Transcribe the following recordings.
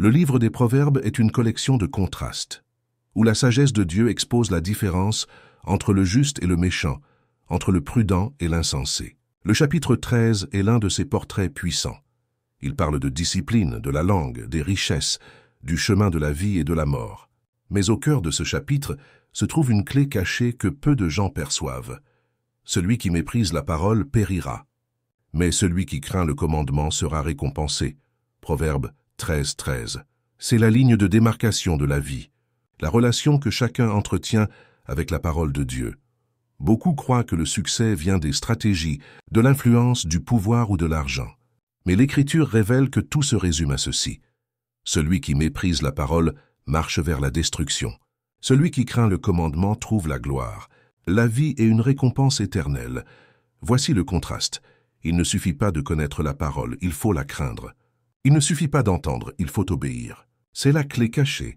Le livre des Proverbes est une collection de contrastes, où la sagesse de Dieu expose la différence entre le juste et le méchant, entre le prudent et l'insensé. Le chapitre 13 est l'un de ces portraits puissants. Il parle de discipline, de la langue, des richesses, du chemin de la vie et de la mort. Mais au cœur de ce chapitre se trouve une clé cachée que peu de gens perçoivent. Celui qui méprise la parole périra, mais celui qui craint le commandement sera récompensé. Proverbe 13:13. C'est la ligne de démarcation de la vie, la relation que chacun entretient avec la parole de Dieu. Beaucoup croient que le succès vient des stratégies, de l'influence, du pouvoir ou de l'argent. Mais l'Écriture révèle que tout se résume à ceci. Celui qui méprise la parole marche vers la destruction. Celui qui craint le commandement trouve la gloire, la vie et une récompense éternelle. Voici le contraste. Il ne suffit pas de connaître la parole, il faut la craindre. Il ne suffit pas d'entendre, il faut obéir. C'est la clé cachée.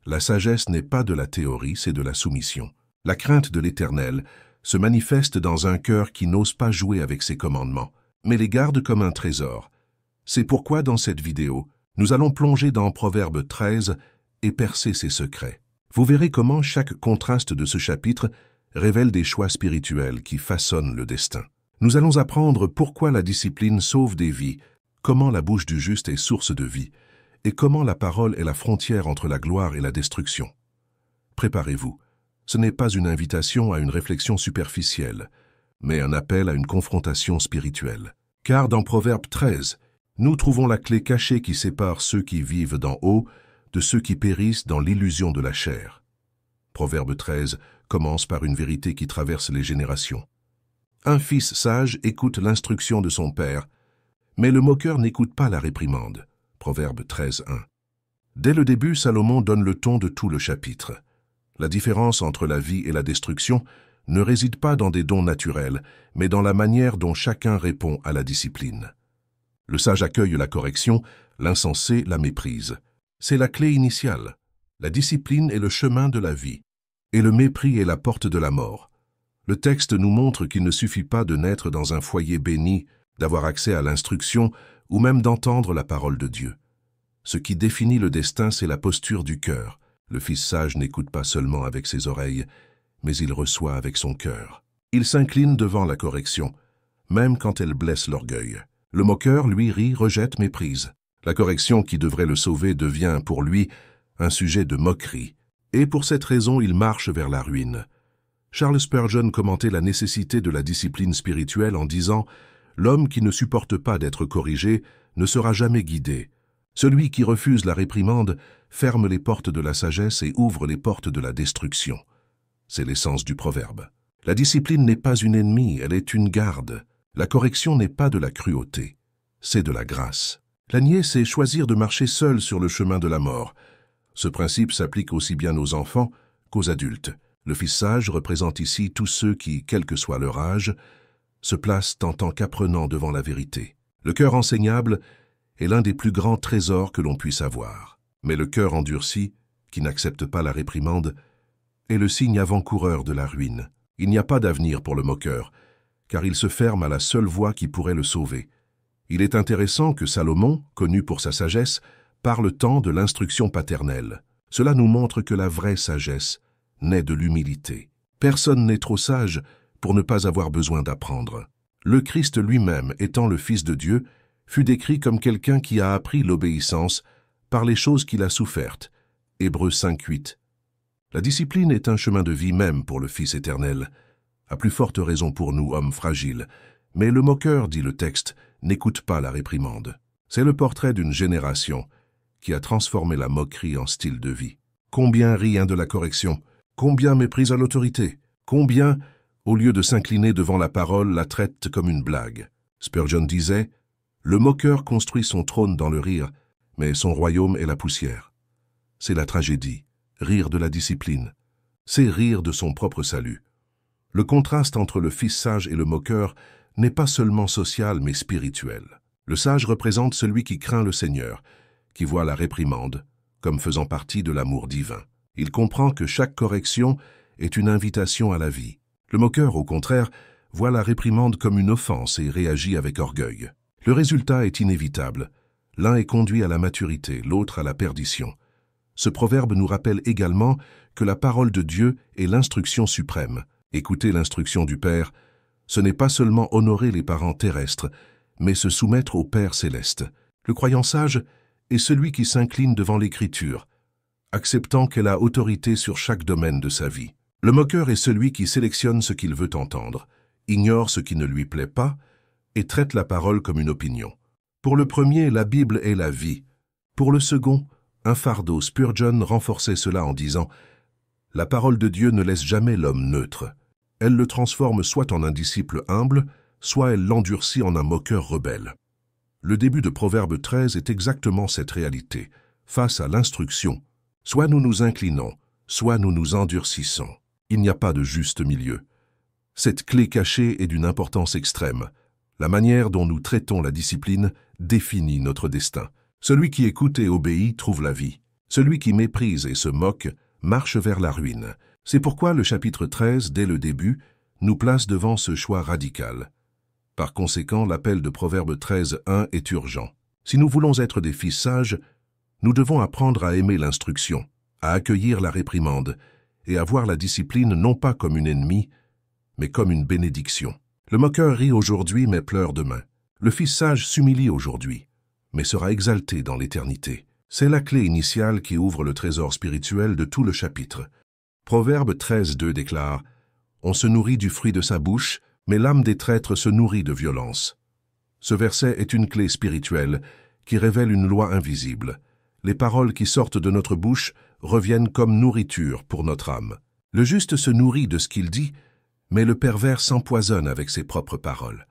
La sagesse n'est pas de la théorie, c'est de la soumission. La crainte de l'Éternel se manifeste dans un cœur qui n'ose pas jouer avec ses commandements, mais les garde comme un trésor. C'est pourquoi dans cette vidéo, nous allons plonger dans Proverbe 13 et percer ses secrets. Vous verrez comment chaque contraste de ce chapitre révèle des choix spirituels qui façonnent le destin. Nous allons apprendre pourquoi la discipline sauve des vies, comment la bouche du juste est source de vie, et comment la parole est la frontière entre la gloire et la destruction. Préparez-vous. Ce n'est pas une invitation à une réflexion superficielle, mais un appel à une confrontation spirituelle. Car dans Proverbe 13, nous trouvons la clé cachée qui sépare ceux qui vivent d'en haut de ceux qui périssent dans l'illusion de la chair. Proverbe 13 commence par une vérité qui traverse les générations. Un fils sage écoute l'instruction de son père, mais le moqueur n'écoute pas la réprimande. Proverbe 13:1. Dès le début, Salomon donne le ton de tout le chapitre. La différence entre la vie et la destruction ne réside pas dans des dons naturels, mais dans la manière dont chacun répond à la discipline. Le sage accueille la correction, l'insensé la méprise. C'est la clé initiale. La discipline est le chemin de la vie, et le mépris est la porte de la mort. Le texte nous montre qu'il ne suffit pas de naître dans un foyer béni, d'avoir accès à l'instruction ou même d'entendre la parole de Dieu. Ce qui définit le destin, c'est la posture du cœur. Le fils sage n'écoute pas seulement avec ses oreilles, mais il reçoit avec son cœur. Il s'incline devant la correction, même quand elle blesse l'orgueil. Le moqueur, lui, rit, rejette, méprise. La correction qui devrait le sauver devient, pour lui, un sujet de moquerie. Et pour cette raison, il marche vers la ruine. Charles Spurgeon commentait la nécessité de la discipline spirituelle en disant « L'homme qui ne supporte pas d'être corrigé ne sera jamais guidé. Celui qui refuse la réprimande ferme les portes de la sagesse et ouvre les portes de la destruction. » C'est l'essence du proverbe. La discipline n'est pas une ennemie, elle est une garde. La correction n'est pas de la cruauté, c'est de la grâce. La nier, c'est choisir de marcher seul sur le chemin de la mort. Ce principe s'applique aussi bien aux enfants qu'aux adultes. Le fils sage représente ici tous ceux qui, quel que soit leur âge, se placent en tant qu'apprenants devant la vérité. Le cœur enseignable est l'un des plus grands trésors que l'on puisse avoir. Mais le cœur endurci, qui n'accepte pas la réprimande, est le signe avant-coureur de la ruine. Il n'y a pas d'avenir pour le moqueur, car il se ferme à la seule voie qui pourrait le sauver. Il est intéressant que Salomon, connu pour sa sagesse, parle tant de l'instruction paternelle. Cela nous montre que la vraie sagesse naît de l'humilité. Personne n'est trop sage pour ne pas avoir besoin d'apprendre. Le Christ lui-même, étant le Fils de Dieu, fut décrit comme quelqu'un qui a appris l'obéissance par les choses qu'il a souffertes. Hébreux 5:8. La discipline est un chemin de vie même pour le Fils éternel, à plus forte raison pour nous, hommes fragiles. Mais le moqueur, dit le texte, n'écoute pas la réprimande. C'est le portrait d'une génération qui a transformé la moquerie en style de vie. Combien rit de la correction? Combien méprise à l'autorité? Combien, au lieu de s'incliner devant la parole, la traite comme une blague? Spurgeon disait « Le moqueur construit son trône dans le rire, mais son royaume est la poussière. » C'est la tragédie, rire de la discipline. C'est rire de son propre salut. Le contraste entre le fils sage et le moqueur n'est pas seulement social mais spirituel. Le sage représente celui qui craint le Seigneur, qui voit la réprimande comme faisant partie de l'amour divin. Il comprend que chaque correction est une invitation à la vie. Le moqueur, au contraire, voit la réprimande comme une offense et réagit avec orgueil. Le résultat est inévitable. L'un est conduit à la maturité, l'autre à la perdition. Ce proverbe nous rappelle également que la parole de Dieu est l'instruction suprême. Écouter l'instruction du Père, ce n'est pas seulement honorer les parents terrestres, mais se soumettre au Père céleste. Le croyant sage est celui qui s'incline devant l'Écriture, acceptant qu'elle a autorité sur chaque domaine de sa vie. Le moqueur est celui qui sélectionne ce qu'il veut entendre, ignore ce qui ne lui plaît pas et traite la parole comme une opinion. Pour le premier, la Bible est la vie. Pour le second, un fardeau. Spurgeon renforçait cela en disant « La parole de Dieu ne laisse jamais l'homme neutre. Elle le transforme soit en un disciple humble, soit elle l'endurcit en un moqueur rebelle. » Le début de Proverbe 13 est exactement cette réalité. Face à l'instruction, soit nous nous inclinons, soit nous nous endurcissons. Il n'y a pas de juste milieu. Cette clé cachée est d'une importance extrême. La manière dont nous traitons la discipline définit notre destin. Celui qui écoute et obéit trouve la vie. Celui qui méprise et se moque marche vers la ruine. C'est pourquoi le chapitre 13, dès le début, nous place devant ce choix radical. Par conséquent, l'appel de Proverbe 13:1 est urgent. Si nous voulons être des fils sages, nous devons apprendre à aimer l'instruction, à accueillir la réprimande et à voir la discipline non pas comme une ennemie, mais comme une bénédiction. Le moqueur rit aujourd'hui mais pleure demain. Le fils sage s'humilie aujourd'hui, mais sera exalté dans l'éternité. C'est la clé initiale qui ouvre le trésor spirituel de tout le chapitre. Proverbe 13:2 déclare « On se nourrit du fruit de sa bouche, mais l'âme des traîtres se nourrit de violence. » Ce verset est une clé spirituelle qui révèle une loi invisible. Les paroles qui sortent de notre bouche reviennent comme nourriture pour notre âme. Le juste se nourrit de ce qu'il dit, mais le pervers s'empoisonne avec ses propres paroles.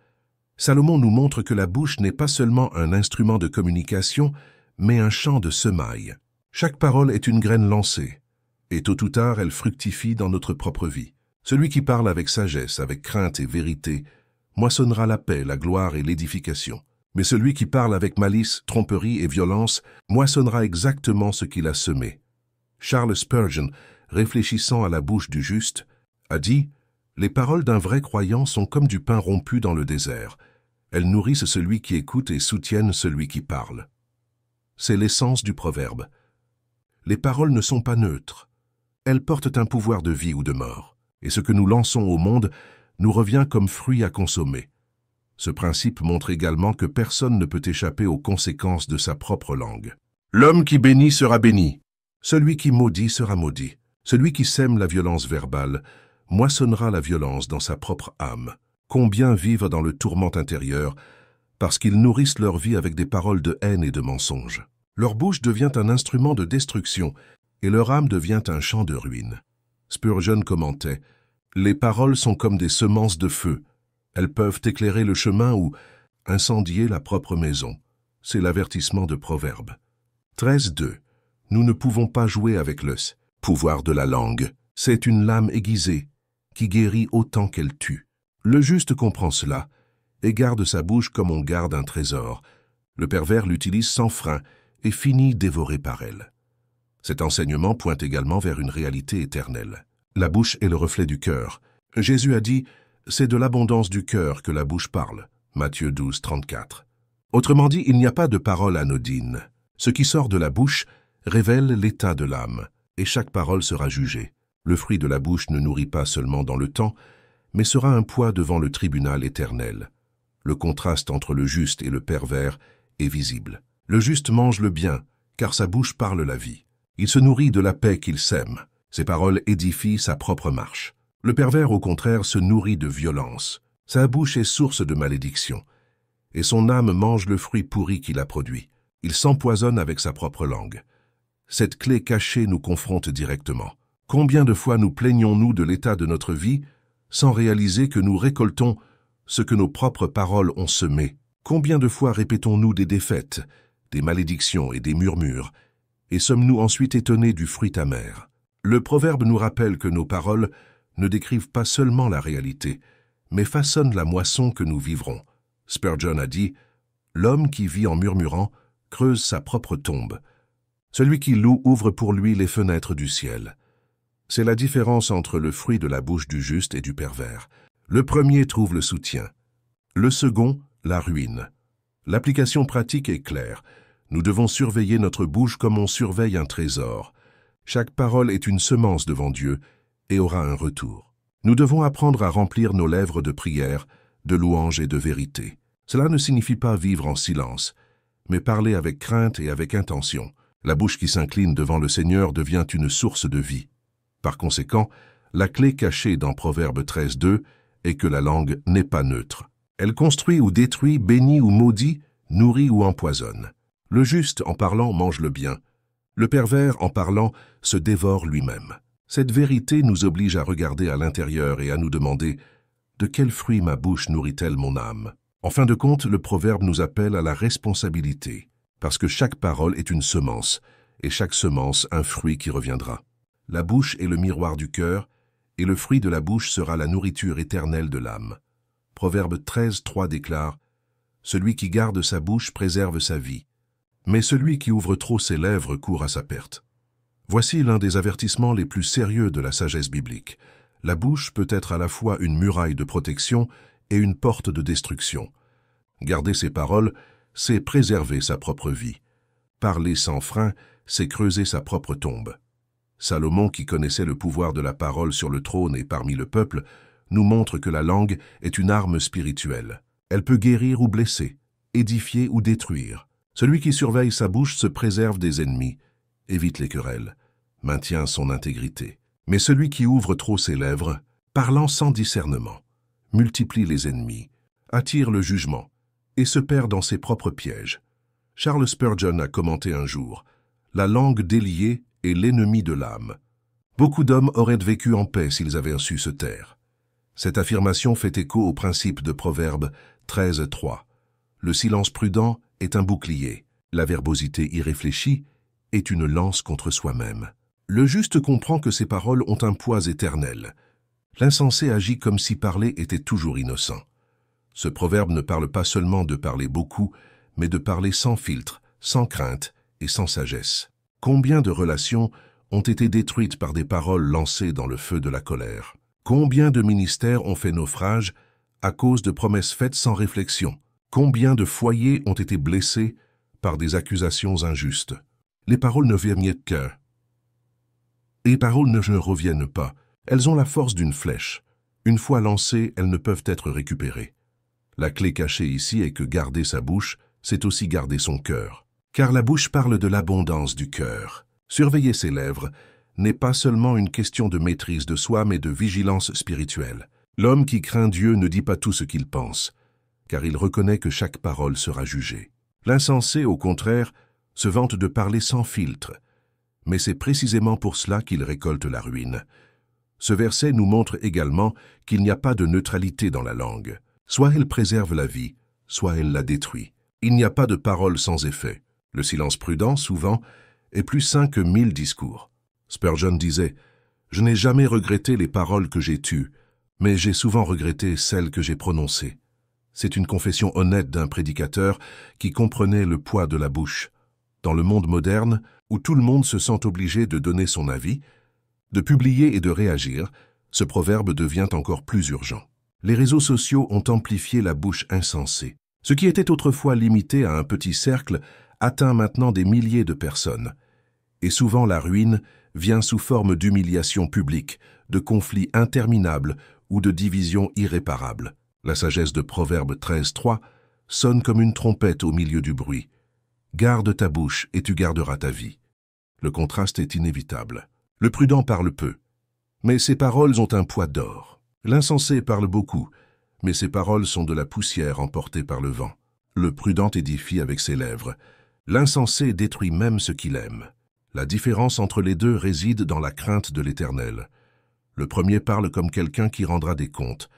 Salomon nous montre que la bouche n'est pas seulement un instrument de communication, mais un champ de semailles. Chaque parole est une graine lancée, et tôt ou tard elle fructifie dans notre propre vie. Celui qui parle avec sagesse, avec crainte et vérité, moissonnera la paix, la gloire et l'édification. Mais celui qui parle avec malice, tromperie et violence, moissonnera exactement ce qu'il a semé. Charles Spurgeon, réfléchissant à la bouche du juste, a dit « Les paroles d'un vrai croyant sont comme du pain rompu dans le désert. Elles nourrissent celui qui écoute et soutiennent celui qui parle. » C'est l'essence du proverbe. Les paroles ne sont pas neutres. Elles portent un pouvoir de vie ou de mort. Et ce que nous lançons au monde nous revient comme fruit à consommer. Ce principe montre également que personne ne peut échapper aux conséquences de sa propre langue. L'homme qui bénit sera béni. Celui qui maudit sera maudit. Celui qui sème la violence verbale moissonnera la violence dans sa propre âme. Combien vivent dans le tourment intérieur parce qu'ils nourrissent leur vie avec des paroles de haine et de mensonges. Leur bouche devient un instrument de destruction et leur âme devient un champ de ruine. Spurgeon commentait « Les paroles sont comme des semences de feu. Elles peuvent éclairer le chemin ou incendier la propre maison. » C'est l'avertissement de Proverbe. 13:2. Nous ne pouvons pas jouer avec le pouvoir de la langue. C'est une lame aiguisée qui guérit autant qu'elle tue. Le juste comprend cela et garde sa bouche comme on garde un trésor. Le pervers l'utilise sans frein et finit dévoré par elle. Cet enseignement pointe également vers une réalité éternelle. La bouche est le reflet du cœur. Jésus a dit « C'est de l'abondance du cœur que la bouche parle » Matthieu 12:34. Autrement dit, il n'y a pas de parole anodine. Ce qui sort de la bouche révèle l'état de l'âme, et chaque parole sera jugée. Le fruit de la bouche ne nourrit pas seulement dans le temps, mais sera un poids devant le tribunal éternel. Le contraste entre le juste et le pervers est visible. Le juste mange le bien, car sa bouche parle la vie. Il se nourrit de la paix qu'il sème. Ses paroles édifient sa propre marche. Le pervers, au contraire, se nourrit de violence. Sa bouche est source de malédiction, et son âme mange le fruit pourri qu'il a produit. Il s'empoisonne avec sa propre langue. Cette clé cachée nous confronte directement. Combien de fois nous plaignons-nous de l'état de notre vie sans réaliser que nous récoltons ce que nos propres paroles ont semé? Combien de fois répétons-nous des défaites, des malédictions et des murmures, et sommes-nous ensuite étonnés du fruit amer? Le proverbe nous rappelle que nos paroles ne décrivent pas seulement la réalité, mais façonnent la moisson que nous vivrons. Spurgeon a dit « L'homme qui vit en murmurant creuse sa propre tombe. Celui qui loue ouvre pour lui les fenêtres du ciel. » C'est la différence entre le fruit de la bouche du juste et du pervers. Le premier trouve le soutien, le second, la ruine. L'application pratique est claire. Nous devons surveiller notre bouche comme on surveille un trésor. Chaque parole est une semence devant Dieu et aura un retour. Nous devons apprendre à remplir nos lèvres de prière, de louange et de vérité. Cela ne signifie pas vivre en silence, mais parler avec crainte et avec intention. La bouche qui s'incline devant le Seigneur devient une source de vie. Par conséquent, la clé cachée dans Proverbe 13:2 est que la langue n'est pas neutre. Elle construit ou détruit, bénit ou maudit, nourrit ou empoisonne. Le juste, en parlant, mange le bien. Le pervers, en parlant, se dévore lui-même. Cette vérité nous oblige à regarder à l'intérieur et à nous demander « De quel fruit ma bouche nourrit-elle mon âme ?» En fin de compte, le proverbe nous appelle à la responsabilité, parce que chaque parole est une semence, et chaque semence un fruit qui reviendra. La bouche est le miroir du cœur, et le fruit de la bouche sera la nourriture éternelle de l'âme. Proverbe 13:3 déclare « Celui qui garde sa bouche préserve sa vie, mais celui qui ouvre trop ses lèvres court à sa perte. » Voici l'un des avertissements les plus sérieux de la sagesse biblique. La bouche peut être à la fois une muraille de protection et une porte de destruction. Garder ses paroles, c'est préserver sa propre vie. Parler sans frein, c'est creuser sa propre tombe. Salomon, qui connaissait le pouvoir de la parole sur le trône et parmi le peuple, nous montre que la langue est une arme spirituelle. Elle peut guérir ou blesser, édifier ou détruire. Celui qui surveille sa bouche se préserve des ennemis, évite les querelles, maintient son intégrité. Mais celui qui ouvre trop ses lèvres, parlant sans discernement, multiplie les ennemis, attire le jugement et se perd dans ses propres pièges. Charles Spurgeon a commenté un jour « La langue déliée est l'ennemi de l'âme. Beaucoup d'hommes auraient vécu en paix s'ils avaient su se taire. » Cette affirmation fait écho au principe de Proverbe 13:3. Le silence prudent est un bouclier. La verbosité irréfléchie est une lance contre soi-même. Le juste comprend que ses paroles ont un poids éternel. L'insensé agit comme si parler était toujours innocent. Ce proverbe ne parle pas seulement de parler beaucoup, mais de parler sans filtre, sans crainte et sans sagesse. Combien de relations ont été détruites par des paroles lancées dans le feu de la colère? Combien de ministères ont fait naufrage à cause de promesses faites sans réflexion? Combien de foyers ont été blessés par des accusations injustes? Les paroles ne viennent qu'un. Les paroles ne reviennent pas. Elles ont la force d'une flèche. Une fois lancées, elles ne peuvent être récupérées. La clé cachée ici est que garder sa bouche, c'est aussi garder son cœur. Car la bouche parle de l'abondance du cœur. Surveiller ses lèvres n'est pas seulement une question de maîtrise de soi, mais de vigilance spirituelle. L'homme qui craint Dieu ne dit pas tout ce qu'il pense, car il reconnaît que chaque parole sera jugée. L'insensé, au contraire, se vante de parler sans filtre, mais c'est précisément pour cela qu'il récolte la ruine. Ce verset nous montre également qu'il n'y a pas de neutralité dans la langue. Soit elle préserve la vie, soit elle la détruit. Il n'y a pas de parole sans effet. Le silence prudent, souvent, est plus sain que 1000 discours. Spurgeon disait « Je n'ai jamais regretté les paroles que j'ai tues, mais j'ai souvent regretté celles que j'ai prononcées. » C'est une confession honnête d'un prédicateur qui comprenait le poids de la bouche. Dans le monde moderne, où tout le monde se sent obligé de donner son avis, de publier et de réagir, ce proverbe devient encore plus urgent. Les réseaux sociaux ont amplifié la bouche insensée. Ce qui était autrefois limité à un petit cercle atteint maintenant des milliers de personnes. Et souvent la ruine vient sous forme d'humiliation publique, de conflits interminables ou de divisions irréparables. La sagesse de Proverbe 13:3 sonne comme une trompette au milieu du bruit. Garde ta bouche et tu garderas ta vie. Le contraste est inévitable. Le prudent parle peu, mais ses paroles ont un poids d'or. L'insensé parle beaucoup, mais ses paroles sont de la poussière emportée par le vent. Le prudent édifie avec ses lèvres. L'insensé détruit même ce qu'il aime. La différence entre les deux réside dans la crainte de l'Éternel. Le premier parle comme quelqu'un qui rendra des comptes.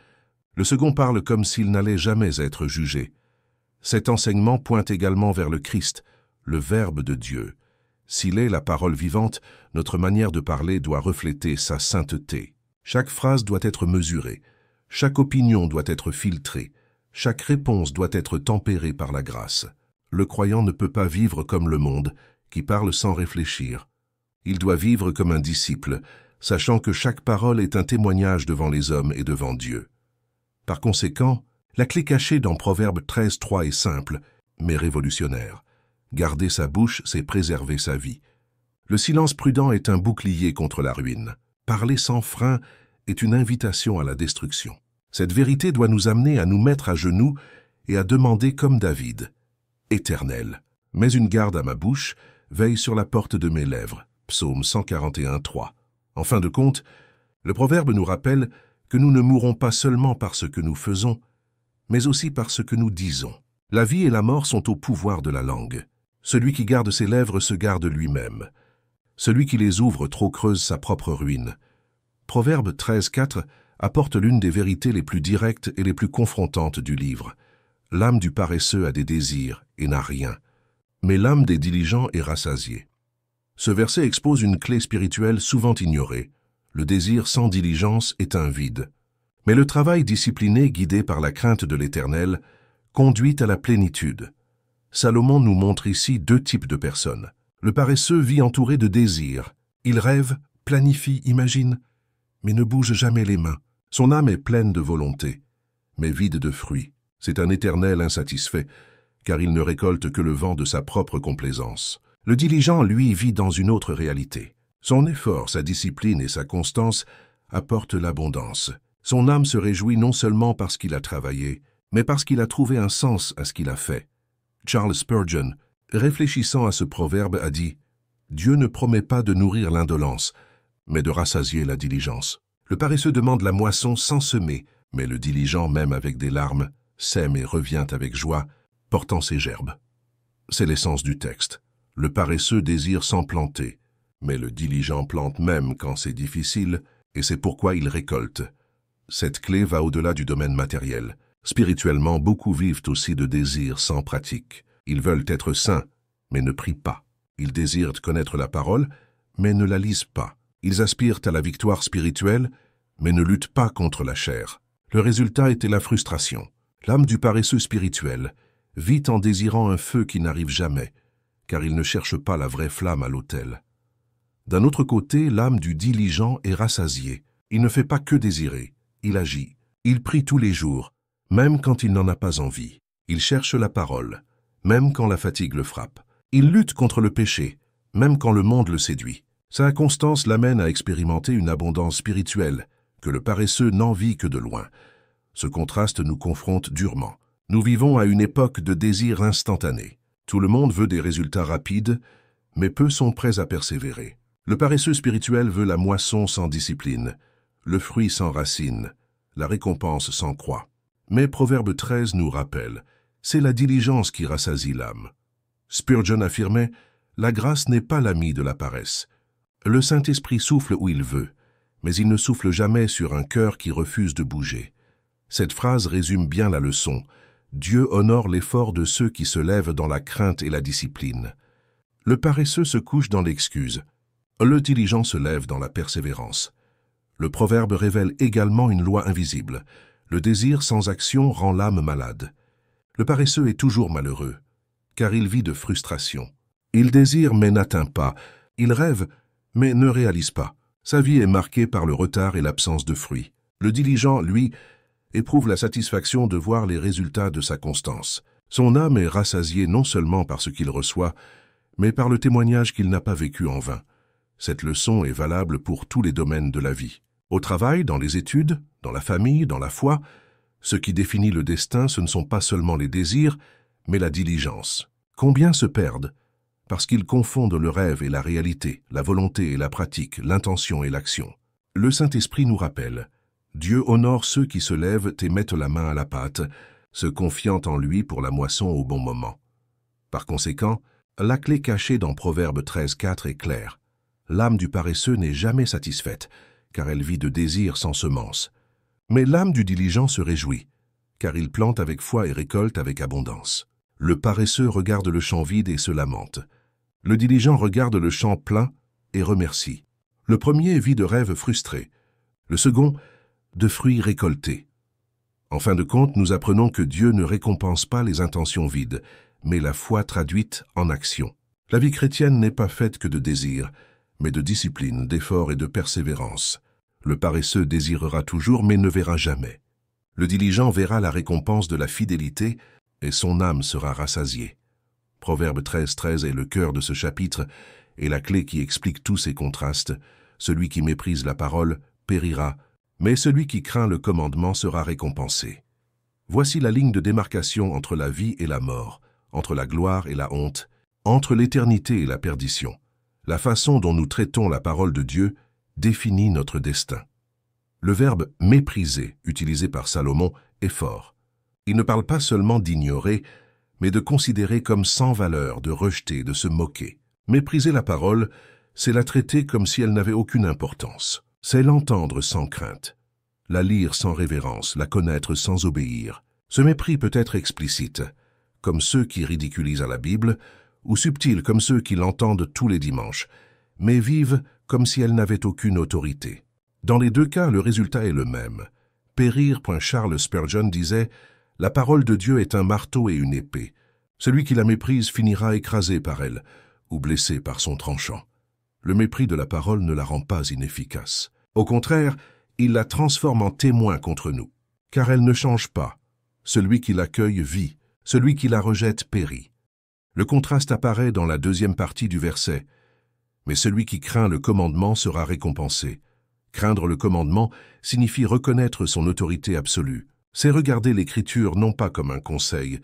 Le second parle comme s'il n'allait jamais être jugé. Cet enseignement pointe également vers le Christ, le Verbe de Dieu. S'il est la parole vivante, notre manière de parler doit refléter sa sainteté. Chaque phrase doit être mesurée, chaque opinion doit être filtrée, chaque réponse doit être tempérée par la grâce. Le croyant ne peut pas vivre comme le monde, qui parle sans réfléchir. Il doit vivre comme un disciple, sachant que chaque parole est un témoignage devant les hommes et devant Dieu. Par conséquent, la clé cachée dans Proverbe 13:3 est simple, mais révolutionnaire. Garder sa bouche, c'est préserver sa vie. Le silence prudent est un bouclier contre la ruine. Parler sans frein est une invitation à la destruction. Cette vérité doit nous amener à nous mettre à genoux et à demander comme David, « Éternel, mets une garde à ma bouche, veille sur la porte de mes lèvres. » Psaume 141, 3. En fin de compte, le proverbe nous rappelle que nous ne mourrons pas seulement par ce que nous faisons, mais aussi par ce que nous disons. La vie et la mort sont au pouvoir de la langue. Celui qui garde ses lèvres se garde lui-même. Celui qui les ouvre trop creuse sa propre ruine. Proverbe 13, 4 apporte l'une des vérités les plus directes et les plus confrontantes du livre. L'âme du paresseux a des désirs et n'a rien, mais l'âme des diligents est rassasiée. Ce verset expose une clé spirituelle souvent ignorée. Le désir sans diligence est un vide. Mais le travail discipliné, guidé par la crainte de l'Éternel, conduit à la plénitude. Salomon nous montre ici deux types de personnes. Le paresseux vit entouré de désirs. Il rêve, planifie, imagine, mais ne bouge jamais les mains. Son âme est pleine de volonté, mais vide de fruits. C'est un éternel insatisfait, car il ne récolte que le vent de sa propre complaisance. Le diligent, lui, vit dans une autre réalité. Son effort, sa discipline et sa constance apportent l'abondance. Son âme se réjouit non seulement parce qu'il a travaillé, mais parce qu'il a trouvé un sens à ce qu'il a fait. Charles Spurgeon, réfléchissant à ce proverbe, a dit « Dieu ne promet pas de nourrir l'indolence, mais de rassasier la diligence. Le paresseux demande la moisson sans semer, mais le diligent, même avec des larmes, sème et revient avec joie, portant ses gerbes. » C'est l'essence du texte. Le paresseux désire sans planter, mais le diligent plante même quand c'est difficile, et c'est pourquoi il récolte. Cette clé va au-delà du domaine matériel. Spirituellement, beaucoup vivent aussi de désirs sans pratique. Ils veulent être saints, mais ne prient pas. Ils désirent connaître la parole, mais ne la lisent pas. Ils aspirent à la victoire spirituelle, mais ne luttent pas contre la chair. Le résultat était la frustration. L'âme du paresseux spirituel vit en désirant un feu qui n'arrive jamais, car il ne cherche pas la vraie flamme à l'autel. D'un autre côté, l'âme du diligent est rassasiée. Il ne fait pas que désirer, il agit. Il prie tous les jours, même quand il n'en a pas envie. Il cherche la parole, même quand la fatigue le frappe. Il lutte contre le péché, même quand le monde le séduit. Sa inconstance l'amène à expérimenter une abondance spirituelle que le paresseux n'envie que de loin. Ce contraste nous confronte durement. Nous vivons à une époque de désirs instantanés. Tout le monde veut des résultats rapides, mais peu sont prêts à persévérer. Le paresseux spirituel veut la moisson sans discipline, le fruit sans racine, la récompense sans croix. Mais Proverbe 13 nous rappelle, c'est la diligence qui rassasie l'âme. Spurgeon affirmait, la grâce n'est pas l'ami de la paresse. Le Saint-Esprit souffle où il veut, mais il ne souffle jamais sur un cœur qui refuse de bouger. Cette phrase résume bien la leçon. Dieu honore l'effort de ceux qui se lèvent dans la crainte et la discipline. Le paresseux se couche dans l'excuse. Le diligent se lève dans la persévérance. Le proverbe révèle également une loi invisible. Le désir sans action rend l'âme malade. Le paresseux est toujours malheureux, car il vit de frustration. Il désire mais n'atteint pas. Il rêve mais ne réalise pas. Sa vie est marquée par le retard et l'absence de fruits. Le diligent, lui, éprouve la satisfaction de voir les résultats de sa constance. Son âme est rassasiée non seulement par ce qu'il reçoit, mais par le témoignage qu'il n'a pas vécu en vain. Cette leçon est valable pour tous les domaines de la vie. Au travail, dans les études, dans la famille, dans la foi, ce qui définit le destin, ce ne sont pas seulement les désirs, mais la diligence. Combien se perdent parce qu'ils confondent le rêve et la réalité, la volonté et la pratique, l'intention et l'action. Le Saint-Esprit nous rappelle, Dieu honore ceux qui se lèvent et mettent la main à la pâte, se confiant en lui pour la moisson au bon moment. Par conséquent, la clé cachée dans Proverbe 13,4 est claire. L'âme du paresseux n'est jamais satisfaite, car elle vit de désirs sans semence. Mais l'âme du diligent se réjouit, car il plante avec foi et récolte avec abondance. Le paresseux regarde le champ vide et se lamente. Le diligent regarde le champ plein et remercie. Le premier vit de rêves frustrés, le second de fruits récoltés. En fin de compte, nous apprenons que Dieu ne récompense pas les intentions vides, mais la foi traduite en action. La vie chrétienne n'est pas faite que de désirs, mais de discipline, d'effort et de persévérance. Le paresseux désirera toujours, mais ne verra jamais. Le diligent verra la récompense de la fidélité, et son âme sera rassasiée. Proverbe 13 est le cœur de ce chapitre et la clé qui explique tous ces contrastes. Celui qui méprise la parole périra, mais celui qui craint le commandement sera récompensé. Voici la ligne de démarcation entre la vie et la mort, entre la gloire et la honte, entre l'éternité et la perdition. La façon dont nous traitons la parole de Dieu définit notre destin. Le verbe « mépriser » utilisé par Salomon est fort. Il ne parle pas seulement d'ignorer, mais de considérer comme sans valeur, de rejeter, de se moquer. Mépriser la parole, c'est la traiter comme si elle n'avait aucune importance. C'est l'entendre sans crainte, la lire sans révérence, la connaître sans obéir. Ce mépris peut être explicite, comme ceux qui ridiculisent à la Bible, ou subtil comme ceux qui l'entendent tous les dimanches, mais vivent comme si elle n'avait aucune autorité. Dans les deux cas, le résultat est le même. Périr. Charles Spurgeon disait « La parole de Dieu est un marteau et une épée. Celui qui la méprise finira écrasé par elle, ou blessé par son tranchant. » Le mépris de la parole ne la rend pas inefficace. Au contraire, il la transforme en témoin contre nous, car elle ne change pas. Celui qui l'accueille vit, celui qui la rejette périt. Le contraste apparaît dans la deuxième partie du verset. Mais celui qui craint le commandement sera récompensé. Craindre le commandement signifie reconnaître son autorité absolue. C'est regarder l'Écriture non pas comme un conseil,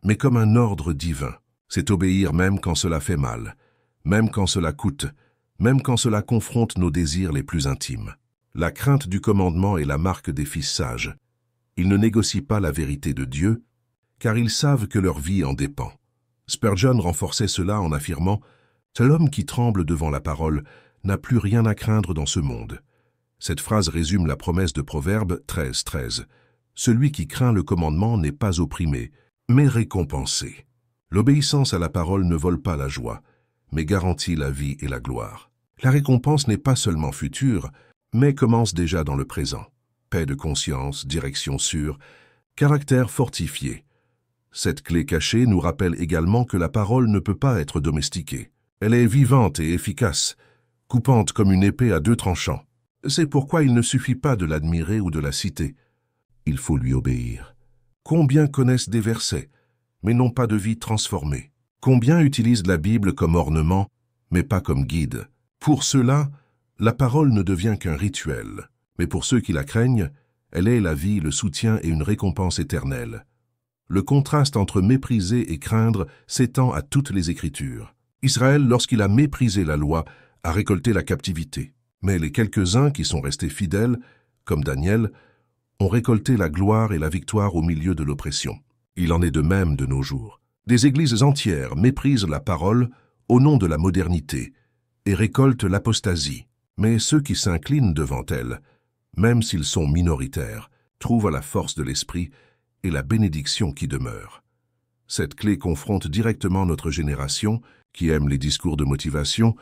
mais comme un ordre divin. C'est obéir même quand cela fait mal, même quand cela coûte, même quand cela confronte nos désirs les plus intimes. La crainte du commandement est la marque des fils sages. Ils ne négocient pas la vérité de Dieu, car ils savent que leur vie en dépend. Spurgeon renforçait cela en affirmant « L'homme qui tremble devant la parole n'a plus rien à craindre dans ce monde. » Cette phrase résume la promesse de Proverbe 13. Celui qui craint le commandement n'est pas opprimé, mais récompensé. L'obéissance à la parole ne vole pas la joie, mais garantit la vie et la gloire. La récompense n'est pas seulement future, mais commence déjà dans le présent. Paix de conscience, direction sûre, caractère fortifié. Cette clé cachée nous rappelle également que la parole ne peut pas être domestiquée. Elle est vivante et efficace, coupante comme une épée à deux tranchants. C'est pourquoi il ne suffit pas de l'admirer ou de la citer. Il faut lui obéir. Combien connaissent des versets, mais n'ont pas de vie transformée? Combien utilisent la Bible comme ornement, mais pas comme guide? Pour ceux-là, la parole ne devient qu'un rituel. Mais pour ceux qui la craignent, elle est la vie, le soutien et une récompense éternelle. Le contraste entre mépriser et craindre s'étend à toutes les Écritures. Israël, lorsqu'il a méprisé la loi, a récolté la captivité. Mais les quelques-uns qui sont restés fidèles, comme Daniel, ont récolté la gloire et la victoire au milieu de l'oppression. Il en est de même de nos jours. Des églises entières méprisent la parole au nom de la modernité et récoltent l'apostasie. Mais ceux qui s'inclinent devant elle, même s'ils sont minoritaires, trouvent la force de l'esprit et la bénédiction qui demeure. Cette clé confronte directement notre génération, qui aime les discours de motivation,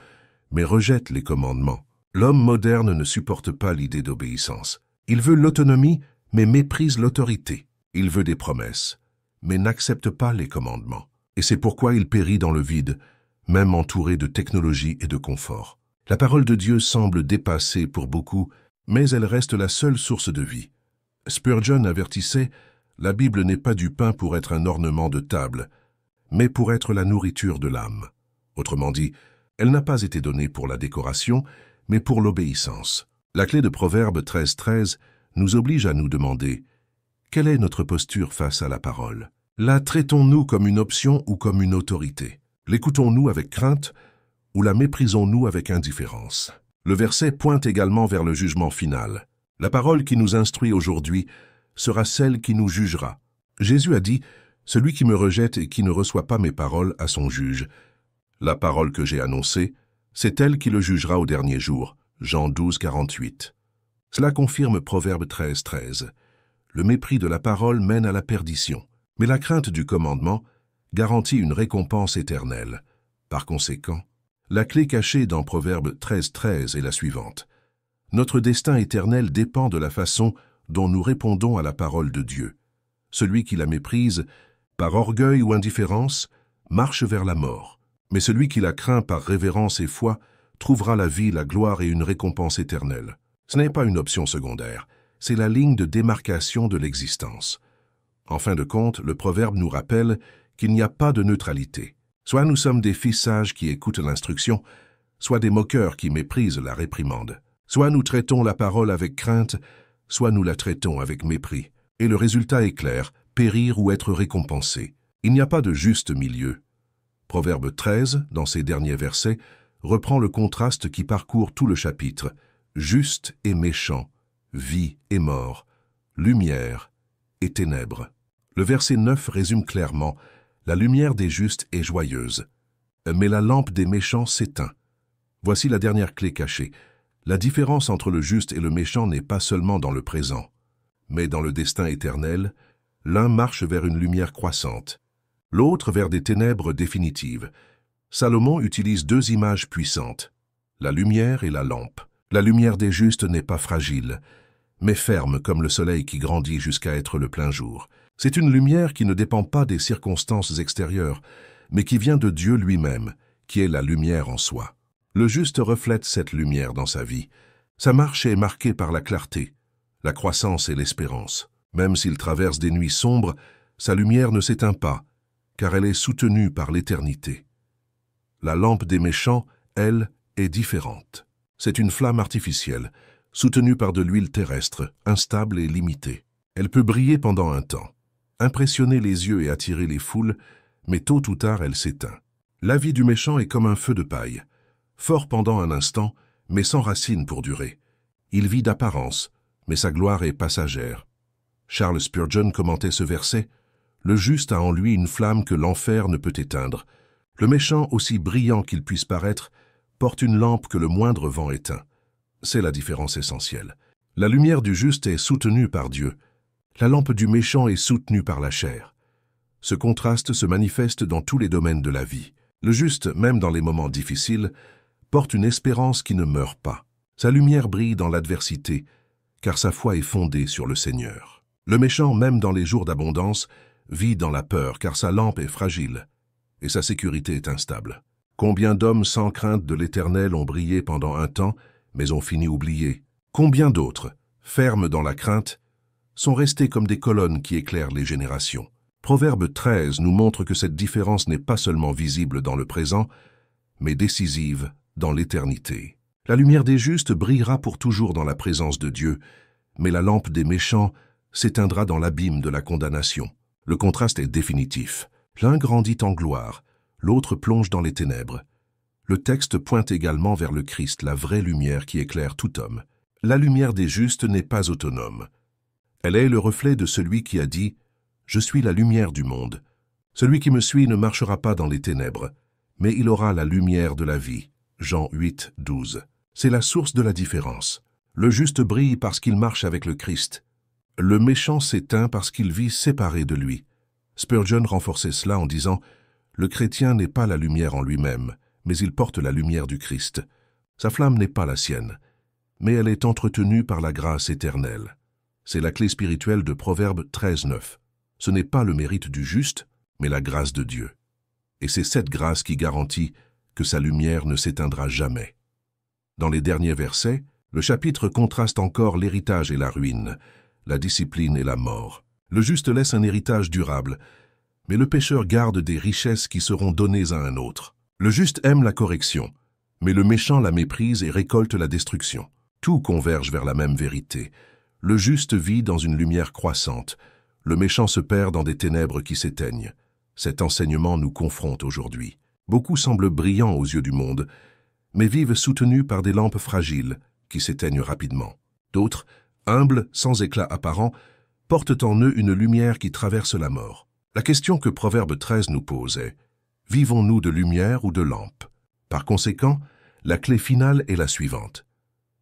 mais rejette les commandements. L'homme moderne ne supporte pas l'idée d'obéissance. Il veut l'autonomie, mais méprise l'autorité. Il veut des promesses, mais n'accepte pas les commandements. Et c'est pourquoi il périt dans le vide, même entouré de technologie et de confort. La parole de Dieu semble dépassée pour beaucoup, mais elle reste la seule source de vie. Spurgeon avertissait « La Bible n'est pas du pain pour être un ornement de table, mais pour être la nourriture de l'âme. » Autrement dit, elle n'a pas été donnée pour la décoration, mais pour l'obéissance. La clé de Proverbe 13 nous oblige à nous demander « Quelle est notre posture face à la parole? La traitons-nous comme une option ou comme une autorité? L'écoutons-nous avec crainte ou la méprisons-nous avec indifférence? » Le verset pointe également vers le jugement final. La parole qui nous instruit aujourd'hui sera celle qui nous jugera. Jésus a dit « Celui qui me rejette et qui ne reçoit pas mes paroles a son juge. La parole que j'ai annoncée, c'est elle qui le jugera au dernier jour. » Jean 12:48. Cela confirme Proverbe 13. Le mépris de la parole mène à la perdition, mais la crainte du commandement garantit une récompense éternelle. Par conséquent, la clé cachée dans Proverbe 13 est la suivante. Notre destin éternel dépend de la façon dont nous répondons à la parole de Dieu. Celui qui la méprise, par orgueil ou indifférence, marche vers la mort. Mais celui qui la craint par révérence et foi trouvera la vie, la gloire et une récompense éternelle. Ce n'est pas une option secondaire, c'est la ligne de démarcation de l'existence. En fin de compte, le proverbe nous rappelle qu'il n'y a pas de neutralité. Soit nous sommes des fils sages qui écoutent l'instruction, soit des moqueurs qui méprisent la réprimande. Soit nous traitons la parole avec crainte, soit nous la traitons avec mépris. Et le résultat est clair, périr ou être récompensé. Il n'y a pas de juste milieu. Proverbe 13, dans ses derniers versets, reprend le contraste qui parcourt tout le chapitre. Juste et méchant, vie et mort, lumière et ténèbres. Le verset 9 résume clairement « La lumière des justes est joyeuse, mais la lampe des méchants s'éteint ». Voici la dernière clé cachée. La différence entre le juste et le méchant n'est pas seulement dans le présent, mais dans le destin éternel. L'un marche vers une lumière croissante, l'autre vers des ténèbres définitives. Salomon utilise deux images puissantes, la lumière et la lampe. La lumière des justes n'est pas fragile, mais ferme comme le soleil qui grandit jusqu'à être le plein jour. C'est une lumière qui ne dépend pas des circonstances extérieures, mais qui vient de Dieu lui-même, qui est la lumière en soi. Le juste reflète cette lumière dans sa vie. Sa marche est marquée par la clarté, la croissance et l'espérance. Même s'il traverse des nuits sombres, sa lumière ne s'éteint pas, car elle est soutenue par l'éternité. La lampe des méchants, elle, est différente. C'est une flamme artificielle, soutenue par de l'huile terrestre, instable et limitée. Elle peut briller pendant un temps, impressionner les yeux et attirer les foules, mais tôt ou tard elle s'éteint. La vie du méchant est comme un feu de paille, fort pendant un instant, mais sans racines pour durer. Il vit d'apparence, mais sa gloire est passagère. Charles Spurgeon commentait ce verset. Le juste a en lui une flamme que l'enfer ne peut éteindre. Le méchant, aussi brillant qu'il puisse paraître, porte une lampe que le moindre vent éteint. C'est la différence essentielle. La lumière du juste est soutenue par Dieu. La lampe du méchant est soutenue par la chair. Ce contraste se manifeste dans tous les domaines de la vie. Le juste, même dans les moments difficiles, porte une espérance qui ne meurt pas. Sa lumière brille dans l'adversité, car sa foi est fondée sur le Seigneur. Le méchant, même dans les jours d'abondance, vit dans la peur, car sa lampe est fragile, et sa sécurité est instable. Combien d'hommes sans crainte de l'Éternel ont brillé pendant un temps, mais ont fini oubliés? Combien d'autres, fermes dans la crainte, sont restés comme des colonnes qui éclairent les générations? Proverbe 13 nous montre que cette différence n'est pas seulement visible dans le présent, mais décisive dans l'éternité. La lumière des justes brillera pour toujours dans la présence de Dieu, mais la lampe des méchants s'éteindra dans l'abîme de la condamnation. Le contraste est définitif. L'un grandit en gloire, l'autre plonge dans les ténèbres. Le texte pointe également vers le Christ, la vraie lumière qui éclaire tout homme. La lumière des justes n'est pas autonome. Elle est le reflet de celui qui a dit « Je suis la lumière du monde. Celui qui me suit ne marchera pas dans les ténèbres, mais il aura la lumière de la vie. » Jean 8, 12. C'est la source de la différence. Le juste brille parce qu'il marche avec le Christ. Le méchant s'éteint parce qu'il vit séparé de lui. Spurgeon renforçait cela en disant « Le chrétien n'est pas la lumière en lui-même, mais il porte la lumière du Christ. Sa flamme n'est pas la sienne, mais elle est entretenue par la grâce éternelle. » C'est la clé spirituelle de Proverbe 13, 9. Ce n'est pas le mérite du juste, mais la grâce de Dieu. Et c'est cette grâce qui garantit que sa lumière ne s'éteindra jamais. Dans les derniers versets, le chapitre contraste encore l'héritage et la ruine, la discipline et la mort. Le juste laisse un héritage durable, mais le pécheur garde des richesses qui seront données à un autre. Le juste aime la correction, mais le méchant la méprise et récolte la destruction. Tout converge vers la même vérité. Le juste vit dans une lumière croissante. Le méchant se perd dans des ténèbres qui s'éteignent. Cet enseignement nous confronte aujourd'hui. Beaucoup semblent brillants aux yeux du monde, mais vivent soutenus par des lampes fragiles qui s'éteignent rapidement. D'autres, humbles, sans éclat apparent, portent en eux une lumière qui traverse la mort. La question que Proverbe 13 nous pose est « Vivons-nous de lumière ou de lampe ?» Par conséquent, la clé finale est la suivante.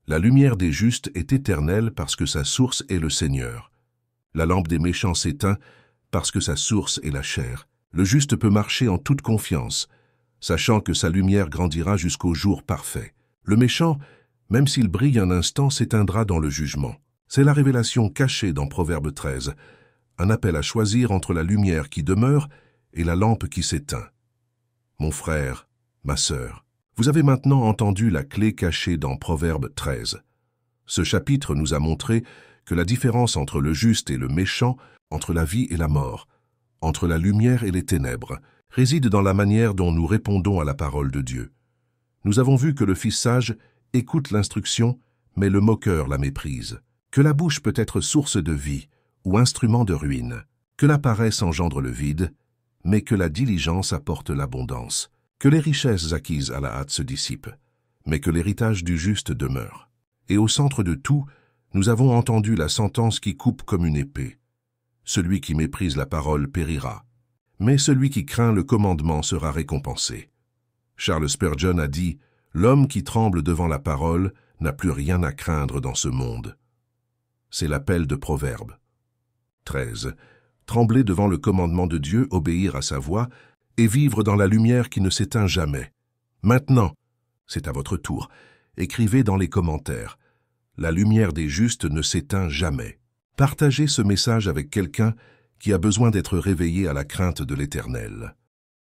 La lumière des justes est éternelle parce que sa source est le Seigneur. La lampe des méchants s'éteint parce que sa source est la chair. Le juste peut marcher en toute confiance, sachant que sa lumière grandira jusqu'au jour parfait. Le méchant, même s'il brille un instant, s'éteindra dans le jugement. C'est la révélation cachée dans Proverbe 13, un appel à choisir entre la lumière qui demeure et la lampe qui s'éteint. Mon frère, ma sœur, vous avez maintenant entendu la clé cachée dans Proverbe 13. Ce chapitre nous a montré que la différence entre le juste et le méchant, entre la vie et la mort, entre la lumière et les ténèbres, réside dans la manière dont nous répondons à la parole de Dieu. Nous avons vu que le fils sage écoute l'instruction, mais le moqueur la méprise, que la bouche peut être source de vie ou instrument de ruine, que la paresse engendre le vide, mais que la diligence apporte l'abondance, que les richesses acquises à la hâte se dissipent, mais que l'héritage du juste demeure. Et au centre de tout, nous avons entendu la sentence qui coupe comme une épée. Celui qui méprise la parole périra, mais celui qui craint le commandement sera récompensé. Charles Spurgeon a dit « L'homme qui tremble devant la parole n'a plus rien à craindre dans ce monde. » C'est l'appel de Proverbe. 13. Trembler devant le commandement de Dieu, obéir à sa voix et vivre dans la lumière qui ne s'éteint jamais. Maintenant, c'est à votre tour, écrivez dans les commentaires. La lumière des justes ne s'éteint jamais. Partagez ce message avec quelqu'un qui a besoin d'être réveillé à la crainte de l'Éternel.